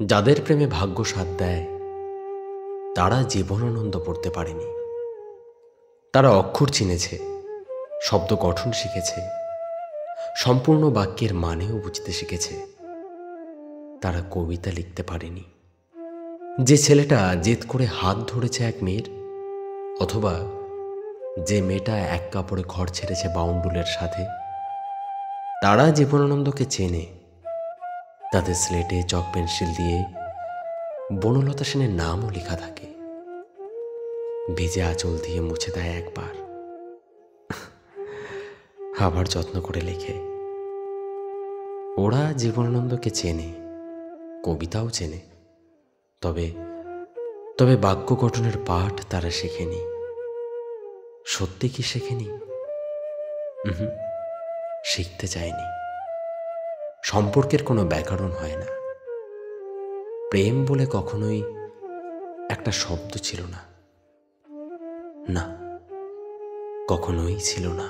যাদের প্রেমে ভাগ্য সাথ দেয় তারা জীবনানন্দ পড়তে পারেনি। তারা অক্ষর চিনেছে, শব্দ গঠন শিখেছে, সম্পূর্ণ বাক্যের মানেও বুঝতে শিখেছে। তারা কবিতা লিখতে পারেনি। যে ছেলেটা জেদ করে হাত ধরেছে এক মেয়ের, অথবা যে মেয়েটা এক কাপড়ে ঘর ছেড়েছে বাউন্ডুলের সাথে, তারা জীবনানন্দকে চেনে। তাদের স্লেটে চক পেন্সিল দিয়ে বনলতা সেনের নামও লেখা থাকে। ভিজে আঁচল দিয়ে মুছে দেয় একবার, আবার যত্ন করে লেখে। ওরা জীবনানন্দকে চেনে, কবিতাও চেনে, তবে তবে বাক্য গঠনের পাঠ তারা শেখেনি। সত্যি কি শেখেনি? শিখতে চায়নি। সম্পর্কের কোনো ব্যাকরণ হয় না। প্রেম বলে কখনোই একটা শব্দ ছিল না, না, কখনোই ছিল না।